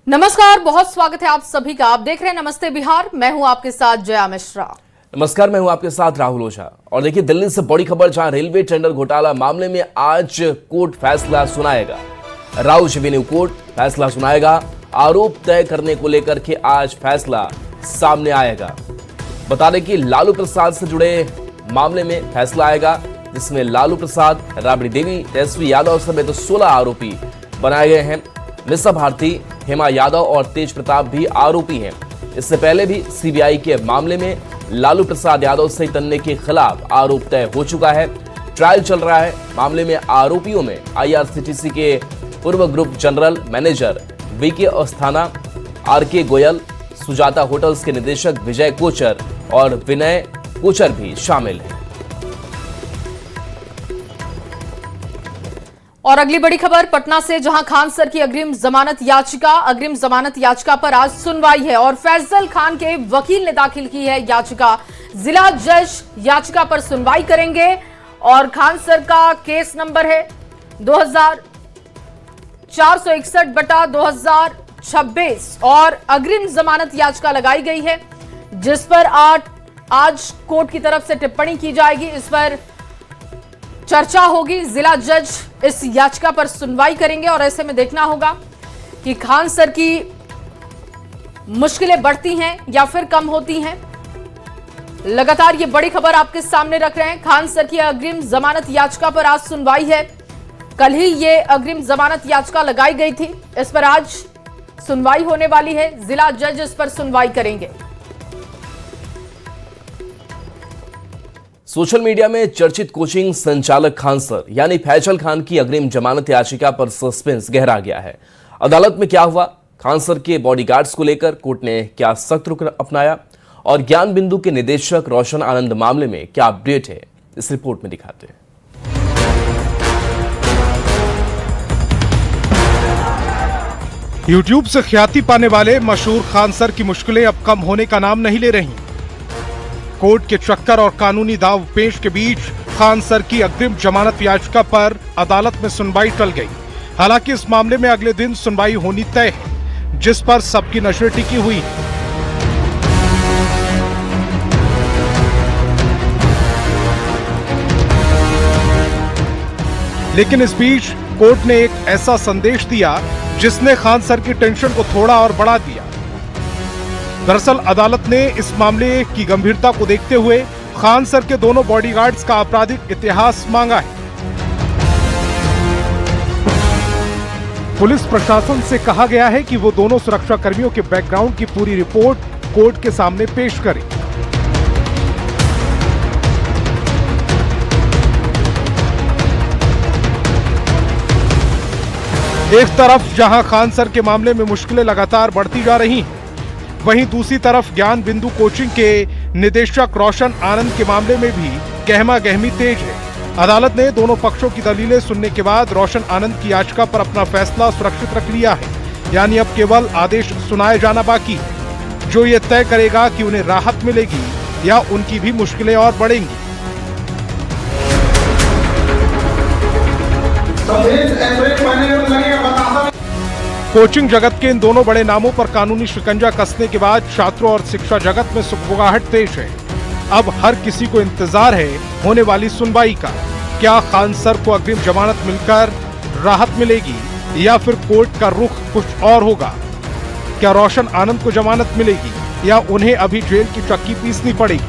नमस्कार, बहुत स्वागत है आप सभी का। आप देख रहे हैं नमस्ते बिहार। मैं हूं आपके साथ जया मिश्रा। नमस्कार, मैं हूं आपके साथ राहुल ओझा। और देखिए, दिल्ली से बड़ी खबर, जहां रेलवे टेंडर घोटाला मामले में आज कोर्ट फैसला सुनाएगा। राउज एवेन्यू कोर्ट फैसला सुनाएगा। आरोप तय करने को लेकर के आज फैसला सामने आएगा। बता दें कि लालू प्रसाद से जुड़े मामले में फैसला आएगा, जिसमें लालू प्रसाद, राबड़ी देवी, तेजस्वी यादव समेत 16 आरोपी बनाए गए हैं। मिसा भारती, हेमा यादव और तेज प्रताप भी आरोपी हैं। इससे पहले भी सीबीआई के मामले में लालू प्रसाद यादव सहित अन्य के खिलाफ आरोप तय हो चुका है। ट्रायल चल रहा है। मामले में आरोपियों में आईआरसीटीसी के पूर्व group general manager VK Asthana, RK Goyal, Sujata hotels के निदेशक विजय कोचर और विनय कोचर भी शामिल हैं। और अगली बड़ी खबर पटना से, जहां खान सर की अग्रिम जमानत याचिका पर आज सुनवाई है और फैजल खान के वकील ने दाखिल की है याचिका। जिला जज याचिका पर सुनवाई करेंगे और खान सर का केस नंबर है 2461/2026 और अग्रिम जमानत याचिका लगाई गई है, जिस पर आज कोर्ट की तरफ से टिप्पणी की जाएगी। इस पर चर्चा होगी। जिला जज इस याचिका पर सुनवाई करेंगे और ऐसे में देखना होगा कि खान सर की मुश्किलें बढ़ती हैं या फिर कम होती हैं। लगातार ये बड़ी खबर आपके सामने रख रहे हैं। खान सर की अग्रिम जमानत याचिका पर आज सुनवाई है। कल ही ये अग्रिम जमानत याचिका लगाई गई थी। इस पर आज सुनवाई होने वाली है। जिला जज इस पर सुनवाई करेंगे। सोशल मीडिया में चर्चित कोचिंग संचालक खान सर यानी फैजल खान की अग्रिम जमानत याचिका पर सस्पेंस गहरा गया है। अदालत में क्या हुआ, खान सर के बॉडीगार्ड्स को लेकर कोर्ट ने क्या सख्त रुख अपनाया और ज्ञान बिंदु के निदेशक रोशन आनंद मामले में क्या अपडेट है, इस रिपोर्ट में दिखाते हैं। यूट्यूब से ख्याति पाने वाले मशहूर खान सर की मुश्किलें अब कम होने का नाम नहीं ले रही। कोर्ट के चक्कर और कानूनी दांवपेच के बीच खान सर की अग्रिम जमानत याचिका पर अदालत में सुनवाई टल गई। हालांकि इस मामले में अगले दिन सुनवाई होनी तय है, जिस पर सबकी नजरें टिकी हुई है। लेकिन इस बीच कोर्ट ने एक ऐसा संदेश दिया जिसने खान सर की टेंशन को थोड़ा और बढ़ा दिया। दरअसल अदालत ने इस मामले की गंभीरता को देखते हुए खान सर के दोनों बॉडीगार्ड्स का आपराधिक इतिहास मांगा है। पुलिस प्रशासन से कहा गया है कि वो दोनों सुरक्षा कर्मियों के बैकग्राउंड की पूरी रिपोर्ट कोर्ट के सामने पेश करें। एक तरफ जहां खान सर के मामले में मुश्किलें लगातार बढ़ती जा रही हैं, वहीं दूसरी तरफ ज्ञान बिंदु कोचिंग के निदेशक रोशन आनंद के मामले में भी गहमा गहमी तेज है। अदालत ने दोनों पक्षों की दलीलें सुनने के बाद रोशन आनंद की याचिका पर अपना फैसला सुरक्षित रख लिया है। यानी अब केवल आदेश सुनाए जाना बाकी है, जो ये तय करेगा कि उन्हें राहत मिलेगी या उनकी भी मुश्किलें और बढ़ेंगी। कोचिंग जगत के इन दोनों बड़े नामों पर कानूनी शिकंजा कसने के बाद छात्रों और शिक्षा जगत में सुगबुगाहट तेज है। अब हर किसी को इंतजार है होने वाली सुनवाई का। क्या खान सर को अग्रिम जमानत मिलकर राहत मिलेगी या फिर कोर्ट का रुख कुछ और होगा? क्या रोशन आनंद को जमानत मिलेगी या उन्हें अभी जेल की चक्की पीसनी पड़ेगी?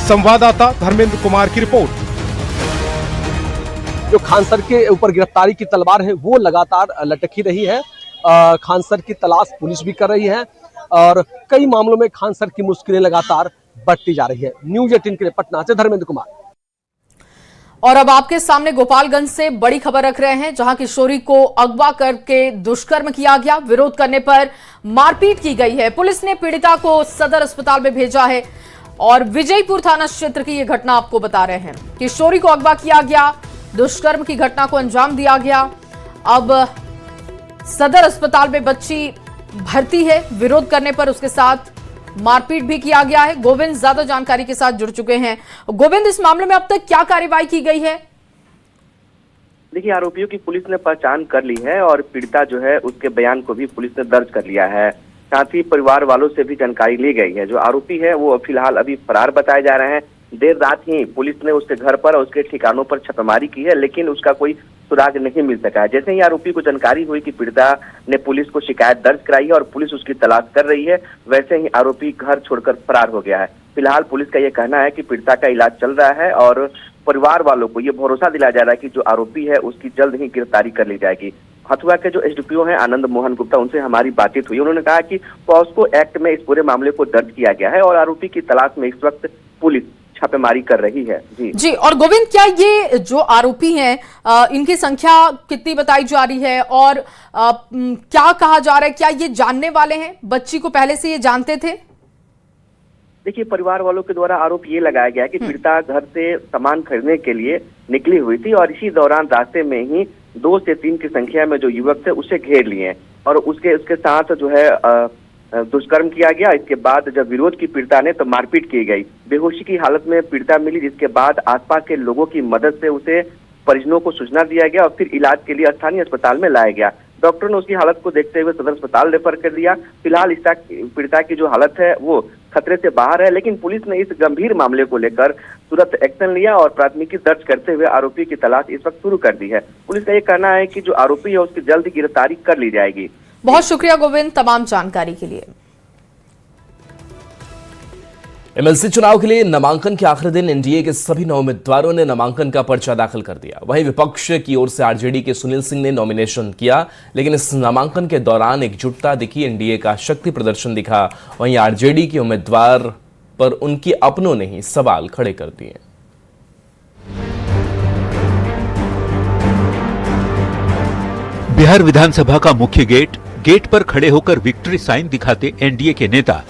संवाददाता धर्मेंद्र कुमार की रिपोर्ट। जो खान सर के ऊपर गिरफ्तारी की तलवार है वो लगातार लटकी रही है। खान सर की तलाश पुलिस भी कर रही है और कई मामलों में खान सर की मुश्किलें लगातार बढ़ती जा रही है। न्यूज़ 18 के लिए पटना से धर्मेंद्र कुमार। और अब आपके सामने गोपालगंज से बड़ी खबर रख रहे हैं, जहां किशोरी को अगवा करके दुष्कर्म किया गया। विरोध करने पर मारपीट की गई है। पुलिस ने पीड़िता को सदर अस्पताल में भेजा है और विजयपुर थाना क्षेत्र की यह घटना आपको बता रहे हैं। किशोरी को अगवा किया गया, दुष्कर्म की घटना को अंजाम दिया गया। अब सदर अस्पताल में बच्ची भर्ती है। विरोध करने पर उसके साथ मारपीट भी किया गया है। गोविंद ज्यादा जानकारी के साथ जुड़ चुके हैं। गोविंद, इस मामले में अब तक क्या कार्रवाई की गई है? देखिए, आरोपियों की पुलिस ने पहचान कर ली है और पीड़िता जो है उसके बयान को भी पुलिस ने दर्ज कर लिया है। साथ ही परिवार वालों से भी जानकारी ली गई है। जो आरोपी है वो फिलहाल अभी फरार बताए जा रहे हैं। देर रात ही पुलिस ने उसके घर पर और उसके ठिकानों पर छापेमारी की है, लेकिन उसका कोई सुराग नहीं मिल सका है। जैसे ही आरोपी को जानकारी हुई कि पीड़िता ने पुलिस को शिकायत दर्ज कराई है और पुलिस उसकी तलाश कर रही है, वैसे ही आरोपी घर छोड़कर फरार हो गया है। फिलहाल पुलिस का यह कहना है कि पीड़िता का इलाज चल रहा है और परिवार वालों को ये भरोसा दिलाया जा रहा है कि जो आरोपी है उसकी जल्द ही गिरफ्तारी कर ली जाएगी। हथुआ के जो एसडीपीओ हैं आनंद मोहन गुप्ता, उनसे हमारी बातचीत हुई। उन्होंने कहा कि पॉस्को एक्ट में इस पूरे मामले को दर्ज किया गया है और आरोपी की तलाश में इस वक्त पुलिस छापेमारी कर रही है। जी और गोविंद, क्या ये जो आरोपी हैं इनकी संख्या कितनी बताई जा रही है और क्या कहा जा रहा है, क्या ये जानने वाले हैं? बच्ची को पहले से ये जानते थे? देखिए, परिवार वालों के द्वारा आरोप ये लगाया गया कि पीड़िता घर से सामान खरीदने के लिए निकली हुई थी और इसी दौरान रास्ते में ही 2 से 3 की संख्या में जो युवक थे उसे घेर लिए और उसके साथ जो है दुष्कर्म किया गया। इसके बाद जब विरोध की पीड़िता ने तो मारपीट की गई। बेहोशी की हालत में पीड़िता मिली, जिसके बाद आसपास के लोगों की मदद से उसे परिजनों को सूचना दिया गया और फिर इलाज के लिए स्थानीय अस्पताल में लाया गया। डॉक्टर ने उसकी हालत को देखते हुए सदर अस्पताल रेफर कर दिया। फिलहाल पीड़िता की जो हालत है वो खतरे से बाहर है, लेकिन पुलिस ने इस गंभीर मामले को लेकर तुरंत एक्शन लिया और प्राथमिकी दर्ज करते हुए आरोपी की तलाश इस वक्त शुरू कर दी है। पुलिस का ये कहना है कि जो आरोपी है उसकी जल्द गिरफ्तारी कर ली जाएगी। बहुत शुक्रिया गोविंद तमाम जानकारी के लिए। एमएलसी चुनाव के लिए नामांकन के आखिरी दिन एनडीए के सभी 9 उम्मीदवारों ने नामांकन का पर्चा दाखिल कर दिया। वहीं विपक्ष की ओर से आरजेडी के सुनील सिंह ने नॉमिनेशन किया, लेकिन इस नामांकन के दौरान एकजुटता दिखी, एनडीए का शक्ति प्रदर्शन दिखा। वहीं आरजेडी के उम्मीदवार पर उनके अपनों ने ही सवाल खड़े कर दिए। बिहार विधानसभा का मुख्य गेट पर खड़े होकर विक्ट्री साइन दिखाते एनडीए के नेता।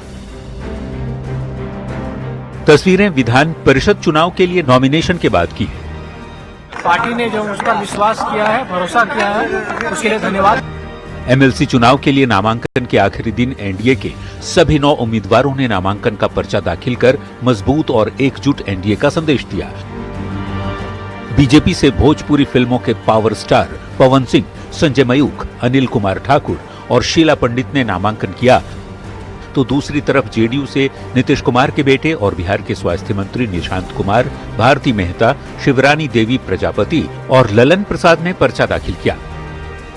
तस्वीरें विधान परिषद चुनाव के लिए नॉमिनेशन के बाद की है। पार्टी ने जो उसका विश्वास किया है, भरोसा किया है, उसके लिए धन्यवाद। एमएलसी चुनाव के लिए नामांकन के आखिरी दिन एनडीए के सभी 9 उम्मीदवारों ने नामांकन का पर्चा दाखिल कर मजबूत और एकजुट एनडीए का संदेश दिया। बीजेपी से भोजपुरी फिल्मों के पावर स्टार पवन सिंह, संजय मयूख, अनिल कुमार ठाकुर और शीला पंडित ने नामांकन किया, तो दूसरी तरफ जेडीयू से नीतीश कुमार के बेटे और बिहार के स्वास्थ्य मंत्री निशांत कुमार, भारती मेहता, शिवरानी देवी प्रजापति और ललन प्रसाद ने पर्चा दाखिल किया।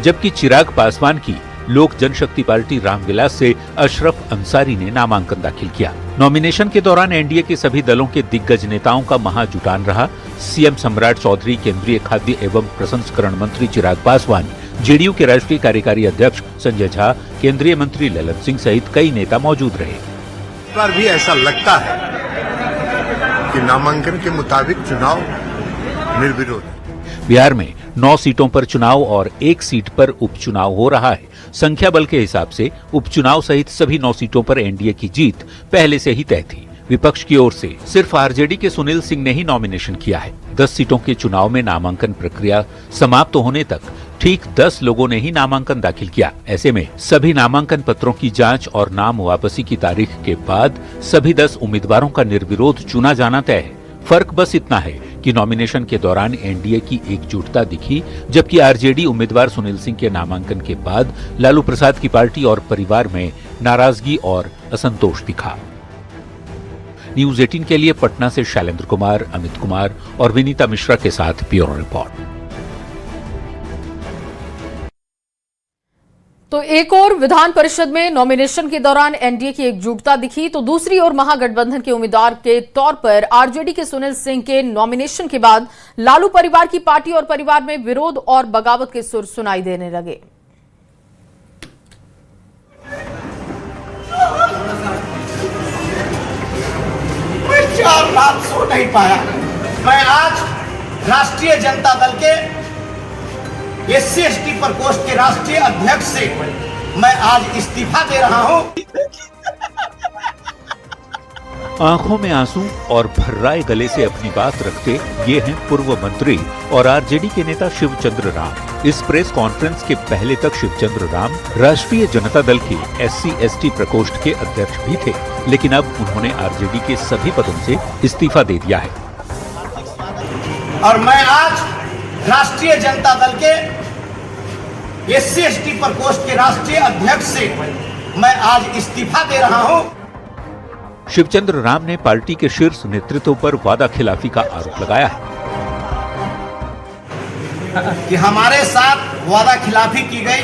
जबकि चिराग पासवान की लोक जनशक्ति पार्टी रामविलास से अशरफ अंसारी ने नामांकन दाखिल किया। नॉमिनेशन के दौरान एनडीए के सभी दलों के दिग्गज नेताओं का महाजुटान रहा। सीएम सम्राट चौधरी, केंद्रीय खाद्य एवं प्रसंस्करण मंत्री चिराग पासवान, जेडीयू के राष्ट्रीय कार्यकारी अध्यक्ष संजय झा, केंद्रीय मंत्री ललन सिंह सहित कई नेता मौजूद रहे। इस बार भी ऐसा लगता है कि नामांकन के मुताबिक चुनाव निर्विरोध है। बिहार में 9 सीटों पर चुनाव और 1 सीट पर उपचुनाव हो रहा है। संख्या बल के हिसाब से उपचुनाव सहित सभी 9 सीटों पर एनडीए की जीत पहले से ही तय थी। विपक्ष की ओर से सिर्फ आरजेडी के सुनील सिंह ने ही नॉमिनेशन किया है। 10 सीटों के चुनाव में नामांकन प्रक्रिया समाप्त होने तक ठीक 10 लोगों ने ही नामांकन दाखिल किया। ऐसे में सभी नामांकन पत्रों की जांच और नाम वापसी की तारीख के बाद सभी 10 उम्मीदवारों का निर्विरोध चुना जाना तय है। फर्क बस इतना है कि नॉमिनेशन के दौरान एनडीए की एकजुटता दिखी, जबकि आरजेडी उम्मीदवार सुनील सिंह के नामांकन के बाद लालू प्रसाद की पार्टी और परिवार में नाराजगी और असंतोष दिखा। न्यूज 18 के लिए पटना से शैलेंद्र कुमार, अमित कुमार और विनीता मिश्रा के साथ ब्यूरो रिपोर्ट। तो एक और विधान परिषद में नॉमिनेशन के दौरान एनडीए की एकजुटता दिखी, तो दूसरी ओर महागठबंधन के उम्मीदवार के तौर पर आरजेडी के सुनील सिंह के नॉमिनेशन के बाद लालू परिवार की पार्टी और परिवार में विरोध और बगावत के सुर सुनाई देने लगे। मैं 4 रात सो नहीं पाया। मैं आज राष्ट्रीय जनता दल के SC/ST प्रकोष्ठ के राष्ट्रीय अध्यक्ष से मैं आज इस्तीफा दे रहा हूं। आंखों में आंसू और भर्राए गले से अपनी बात रखते ये हैं पूर्व मंत्री और आरजेडी के नेता शिवचंद्र राम। इस प्रेस कॉन्फ्रेंस के पहले तक शिवचंद्र राम राष्ट्रीय जनता दल के SC/ST प्रकोष्ठ के अध्यक्ष भी थे, लेकिन अब उन्होंने आरजेडी के सभी पदों से इस्तीफा दे दिया है। और मैं आज राष्ट्रीय जनता दल के SC/ST प्रकोष्ठ के राष्ट्रीय अध्यक्ष से मैं आज इस्तीफा दे रहा हूं। शिवचंद्र राम ने पार्टी के शीर्ष नेतृत्व पर वादा खिलाफी का आरोप लगाया है कि हमारे साथ वादा खिलाफी की गई।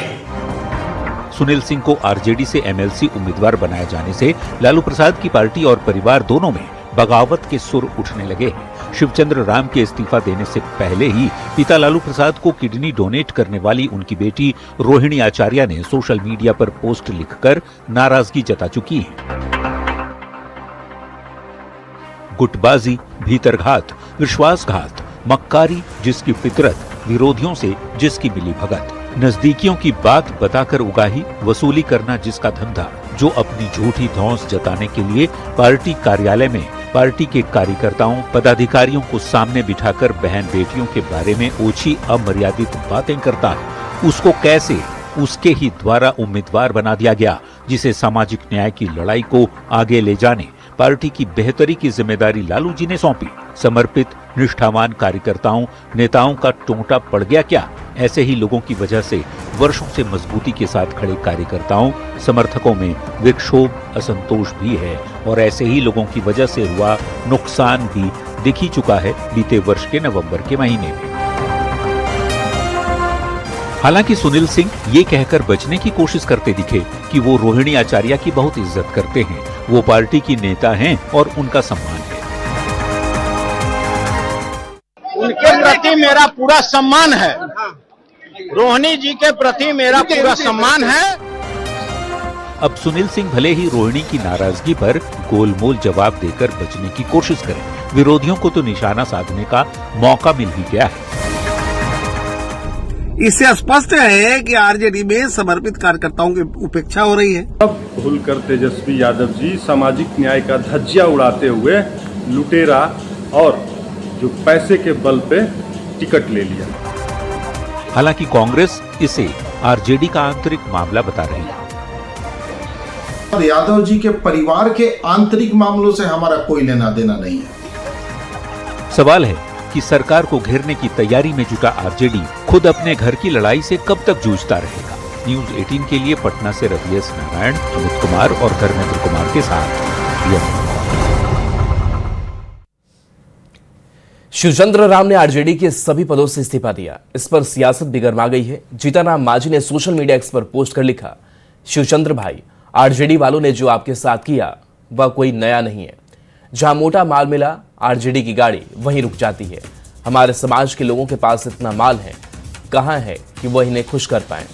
सुनील सिंह को आरजेडी से MLC उम्मीदवार बनाए जाने से लालू प्रसाद की पार्टी और परिवार दोनों में बगावत के सुर उठने लगे हैं। शिवचंद्र राम के इस्तीफा देने से पहले ही पिता लालू प्रसाद को किडनी डोनेट करने वाली उनकी बेटी रोहिणी आचार्य ने सोशल मीडिया पर पोस्ट लिखकर नाराजगी जता चुकी है। गुटबाजी, भीतरघात, विश्वासघात, मक्कारी जिसकी फितरत, विरोधियों से जिसकी मिली भगत, नजदीकियों की बात बताकर उगाही, वसूली करना जिसका धंधा, जो अपनी झूठी धौंस जताने के लिए पार्टी कार्यालय में पार्टी के कार्यकर्ताओं, पदाधिकारियों को सामने बिठाकर बहन बेटियों के बारे में ओछी अमर्यादित बातें करता है, उसको कैसे उसके ही द्वारा उम्मीदवार बना दिया गया, जिसे सामाजिक न्याय की लड़ाई को आगे ले जाने पार्टी की बेहतरी की जिम्मेदारी लालू जी ने सौंपी। समर्पित, निष्ठावान कार्यकर्ताओं, नेताओं का टोंटा पड़ गया क्या? ऐसे ही लोगों की वजह से वर्षों से मजबूती के साथ खड़े कार्यकर्ताओं, समर्थकों में विक्षोभ, असंतोष भी है और ऐसे ही लोगों की वजह से हुआ नुकसान भी दिख ही चुका है बीते वर्ष के नवंबर के महीने में। हालांकि सुनील सिंह ये कहकर बचने की कोशिश करते दिखे कि वो रोहिणी आचार्य की बहुत इज्जत करते हैं, वो पार्टी की नेता हैं और उनका सम्मान है। उनके प्रति मेरा पूरा सम्मान है, रोहिणी जी के प्रति मेरा पूरा सम्मान है। अब सुनील सिंह भले ही रोहिणी की नाराजगी पर गोलमोल जवाब देकर बचने की कोशिश करें, विरोधियों को तो निशाना साधने का मौका मिल ही गया है। इससे स्पष्ट है कि आरजेडी में समर्पित कार्यकर्ताओं की उपेक्षा हो रही है। अब भूलकर तेजस्वी यादव जी सामाजिक न्याय का धज्जिया उड़ाते हुए लुटेरा और जो पैसे के बल पे टिकट ले लिया। हालांकि कांग्रेस इसे आरजेडी का आंतरिक मामला बता रही है। यादव जी के परिवार के आंतरिक मामलों से हमारा कोई लेना देना नहीं है। सवाल है कि सरकार को घेरने की तैयारी में जुटा आरजेडी खुद अपने घर की लड़ाई से कब तक जूझता रहेगा। न्यूज 18 के लिए पटना से रवि एस नारायण, अमित कुमार और धर्मेंद्र कुमार के साथ। शिवचंद्र राम ने आरजेडी के सभी पदों से इस्तीफा दिया। इस पर सियासत भी गर्मा गई है। जीतनराम मांझी ने सोशल मीडिया एक्स पर पोस्ट कर लिखा, शिवचंद्र भाई, आरजेडी वालों ने जो आपके साथ किया वह कोई नया नहीं है। जहां मोटा माल मिला आरजेडी की गाड़ी वहीं रुक जाती है। हमारे समाज के लोगों के पास इतना माल है, कहां है कि वह इन्हें खुश कर पाए।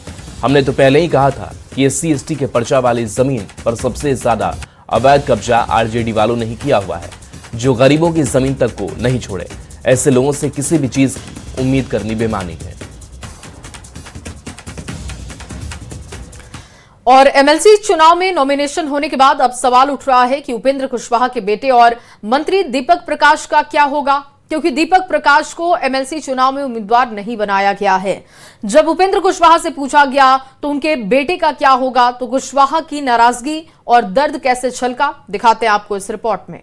हमने तो पहले ही कहा था कि SC/ST के पर्चा वाली जमीन पर सबसे ज्यादा अवैध कब्जा आरजेडी वालों ने ही किया हुआ है, जो गरीबों की जमीन तक को नहीं छोड़े। ऐसे लोगों से किसी भी चीज की उम्मीद करनी बेमानी है। और MLC चुनाव में नॉमिनेशन होने के बाद अब सवाल उठ रहा है कि उपेंद्र कुशवाहा के बेटे और मंत्री दीपक प्रकाश का क्या होगा, क्योंकि दीपक प्रकाश को MLC चुनाव में उम्मीदवार नहीं बनाया गया है। जब उपेंद्र कुशवाहा से पूछा गया तो उनके बेटे का क्या होगा, तो कुशवाहा की नाराजगी और दर्द कैसे छलका, दिखाते हैं आपको इस रिपोर्ट में।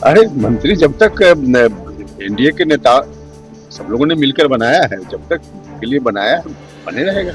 अरे मंत्री जब तक एनडीए के नेता सब लोगों ने मिलकर बनाया है, जब तक के लिए बनाया बने रहेगा।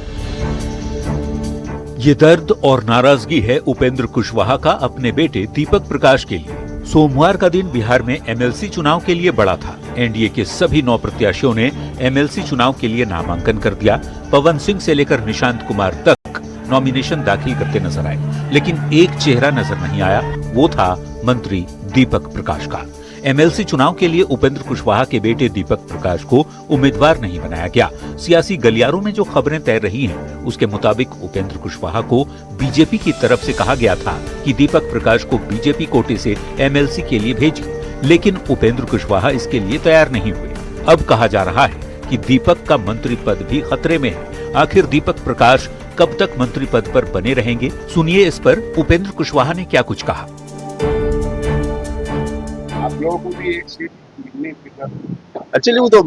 ये दर्द और नाराजगी है उपेंद्र कुशवाहा का अपने बेटे दीपक प्रकाश के लिए। सोमवार का दिन बिहार में MLC चुनाव के लिए बड़ा था। एनडीए के सभी 9 प्रत्याशियों ने MLC चुनाव के लिए नामांकन कर दिया। पवन सिंह से लेकर निशांत कुमार तक नॉमिनेशन दाखिल करते नजर आए, लेकिन एक चेहरा नजर नहीं आया, वो था मंत्री दीपक प्रकाश का। MLC चुनाव के लिए उपेंद्र कुशवाहा के बेटे दीपक प्रकाश को उम्मीदवार नहीं बनाया गया। सियासी गलियारों में जो खबरें तैर रही हैं, उसके मुताबिक उपेंद्र कुशवाहा को बीजेपी की तरफ से कहा गया था कि दीपक प्रकाश को बीजेपी कोटे से MLC के लिए भेजिए, लेकिन उपेंद्र कुशवाहा इसके लिए तैयार नहीं हुए। अब कहा जा रहा है कि दीपक का मंत्री पद भी खतरे में है। आखिर दीपक प्रकाश कब तक मंत्री पद पर बने रहेंगे? सुनिए इस पर उपेंद्र कुशवाहा ने क्या कुछ कहा। आप लोगों को भी एक सीट मिलने की, एक्चुअली वो तो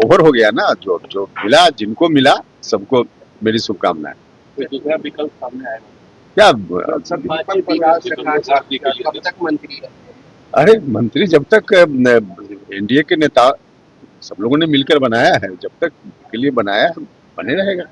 ओवर हो गया ना, जो मिला, जिनको मिला सबको मेरी शुभकामनाएं। तो दूसरा विकल्प सामने आएगा क्या? कब तक मंत्री है? अरे मंत्री जब तक एनडीए के नेता सब लोगों ने मिलकर बनाया है, जब तक के लिए बनाया है, बने रहेगा।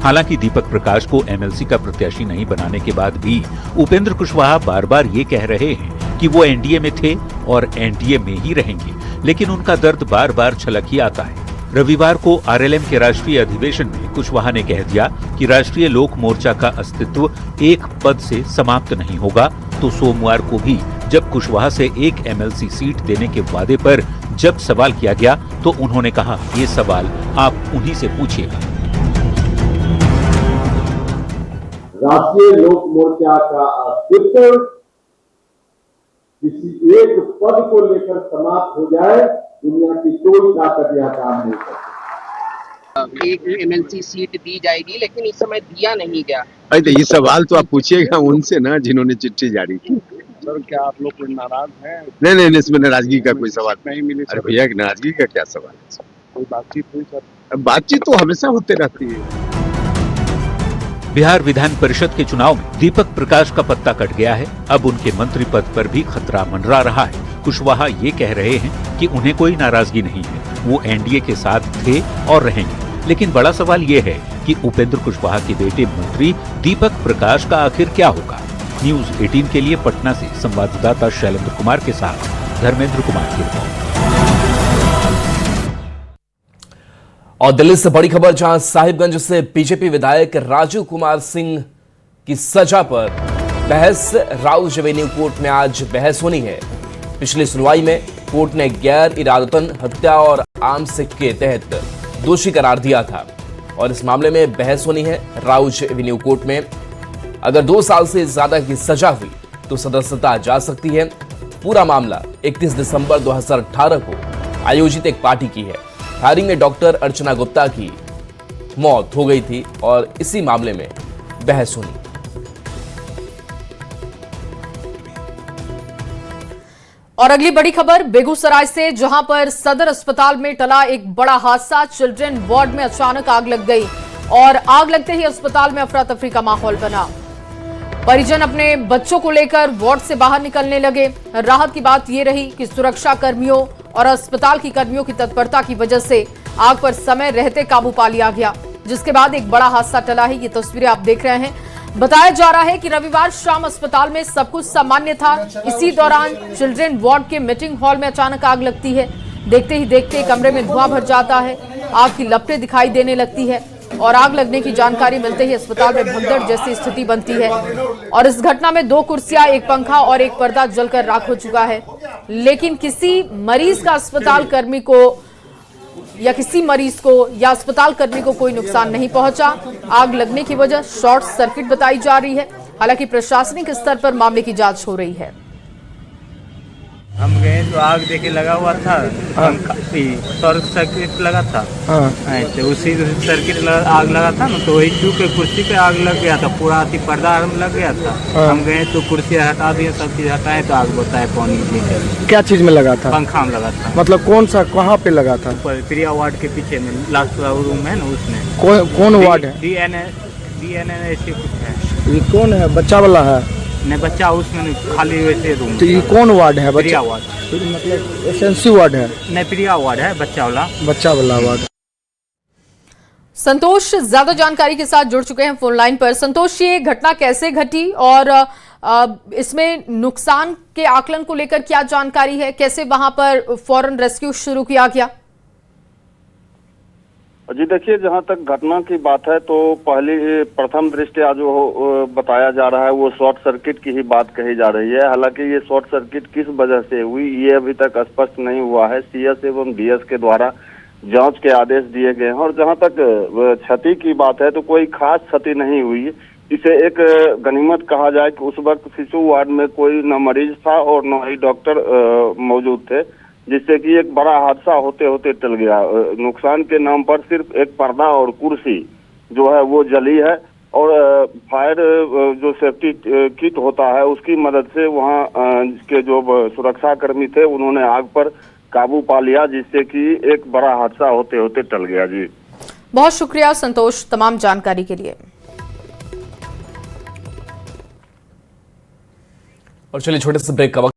हालांकि दीपक प्रकाश को एमएलसी का प्रत्याशी नहीं बनाने के बाद भी उपेंद्र कुशवाहा बार बार ये कह रहे हैं कि वो एनडीए में थे और एनडीए में ही रहेंगे, लेकिन उनका दर्द बार बार छलक ही आता है। रविवार को आरएलएम के राष्ट्रीय अधिवेशन में कुशवाहा ने कह दिया कि राष्ट्रीय लोक मोर्चा का अस्तित्व एक पद से समाप्त नहीं होगा, तो सोमवार को भी जब कुशवाहा से एक एमएलसी सीट देने के वादे पर जब सवाल किया गया तो उन्होंने कहा, ये सवाल आप उन्हीं से पूछिएगा। राष्ट्रीय लोक मोर्चा का अस्तित्व किसी एक पद को लेकर समाप्त हो जाए, दुनिया की कोई ताकत यह काम नहीं करती। एक एमएलसी सीट दी जाएगी, लेकिन इस समय दिया नहीं गया। अरे तो ये सवाल तो आप पूछिएगा उनसे ना, जिन्होंने चिट्ठी जारी की। सर, क्या आप लोग कोई नाराज हैं? नहीं, इसमें नाराजगी का कोई सवाल नहीं मिली। अरे भैया, नाराजगी का क्या सवाल है? कोई बातचीत हुई सर? बातचीत तो हमेशा होते रहती है। बिहार विधान परिषद के चुनाव में दीपक प्रकाश का पत्ता कट गया है। अब उनके मंत्री पद पर भी खतरा मंडरा रहा है। कुशवाहा ये कह रहे हैं कि उन्हें कोई नाराजगी नहीं है, वो एनडीए के साथ थे और रहेंगे। लेकिन बड़ा सवाल ये है कि उपेंद्र कुशवाहा के बेटे मंत्री दीपक प्रकाश का आखिर क्या होगा। न्यूज 18 के लिए पटना से संवाददाता शैलेंद्र कुमार के साथ धर्मेंद्र कुमार की रिपोर्ट। और दिल्ली से बड़ी खबर, जहां साहिबगंज से बीजेपी विधायक राजीव कुमार सिंह की सजा पर बहस। राउज एवेन्यू कोर्ट में आज बहस होनी है। पिछली सुनवाई में कोर्ट ने गैर इरादतन हत्या और आर्म्स के तहत दोषी करार दिया था और इस मामले में बहस होनी है राउज एवेन्यू कोर्ट में। अगर 2 साल से ज्यादा की सजा हुई तो सदस्यता जा सकती है। पूरा मामला 31 दिसंबर 2018 को आयोजित एक पार्टी की है। फायरिंग में डॉक्टर अर्चना गुप्ता की मौत हो गई थी और इसी मामले में बहस हुई। और अगली बड़ी खबर बेगूसराय से, जहां पर सदर अस्पताल में टला एक बड़ा हादसा। चिल्ड्रन वार्ड में अचानक आग लग गई और आग लगते ही अस्पताल में अफरा तफरी का माहौल बना। परिजन अपने बच्चों को लेकर वार्ड से बाहर निकलने लगे। राहत की बात यह रही कि सुरक्षा कर्मियों और अस्पताल की कर्मियों की तत्परता की वजह से आग पर समय रहते काबू पा लिया गया, जिसके बाद एक बड़ा हादसा टला है। ये तस्वीरें आप देख रहे हैं। बताया जा रहा है कि रविवार शाम अस्पताल में सब कुछ सामान्य था। इसी दौरान चिल्ड्रन वार्ड के मीटिंग हॉल में अचानक आग लगती है। देखते ही देखते कमरे में धुआं भर जाता है, आग की लपटें दिखाई देने लगती है और आग लगने की जानकारी मिलते ही अस्पताल में भगदड़ जैसी स्थिति बनती है। और इस घटना में 2 कुर्सियां, एक पंखा और एक पर्दा जलकर राख हो चुका है। लेकिन किसी मरीज का अस्पताल कर्मी को या किसी मरीज को या अस्पताल कर्मी को कोई नुकसान नहीं पहुंचा। आग लगने की वजह शॉर्ट सर्किट बताई जा रही है। हालांकि प्रशासनिक स्तर पर मामले की जांच हो रही है। हम गए तो आग देखे लगा हुआ था, शॉर्ट सर्किट लगा था। तो उसी सर्किट आग लगा था ना, तो वही चूक के कुर्सी पे आग लग गया था। पूरा पर्दा लग गया था। हम गए तो कुर्सियाँ हटा दिए, सब चीज हटाए तो आग बताए पानी जी। क्या चीज में लगा था? पंखा में लगा था। मतलब कौन सा, कहाँ पे लगा था? प्रिया वार्ड के पीछे में, लास्ट रूम है ना, उसमें। कौन वार्ड है? DNN ऐसे कुछ है। ये कौन है? बच्चा वाला है? नहीं, बच्चा उसमें खाली वैसे रूम। तो ये कौन वार्ड है? प्रिया वार्ड। मतलब एसएनसी वार्ड है? नहीं, प्रिया वार्ड है, बच्चा वाला वार्ड। संतोष ज्यादा जानकारी के साथ जुड़ चुके हैं फोन लाइन पर। संतोष, ये घटना कैसे घटी और इसमें नुकसान के आकलन को लेकर क्या जानकारी है? कैसे वहां पर फौरन रेस्क्यू शुरू किया गया? जी देखिए, जहां तक घटना की बात है तो प्रथम दृष्टया जो बताया जा रहा है वो शॉर्ट सर्किट की ही बात कही जा रही है। हालांकि ये शॉर्ट सर्किट किस वजह से हुई ये अभी तक स्पष्ट नहीं हुआ है। CS एवं DS के द्वारा जांच के आदेश दिए गए हैं और जहां तक क्षति की बात है तो कोई खास क्षति नहीं हुई। इसे एक गनीमत कहा जाए कि उस वक्त शिशु वार्ड में कोई न मरीज था और न ही डॉक्टर मौजूद थे, जिससे कि एक बड़ा हादसा होते होते टल गया। नुकसान के नाम पर सिर्फ एक पर्दा और कुर्सी जो है वो जली है और फायर जो सेफ्टी किट होता है उसकी मदद से वहाँ के जो सुरक्षा कर्मी थे उन्होंने आग पर काबू पा लिया, जिससे कि एक बड़ा हादसा होते होते टल गया। जी बहुत शुक्रिया संतोष तमाम जानकारी के लिए। और चलिए छोटे से ब्रेक का वक्त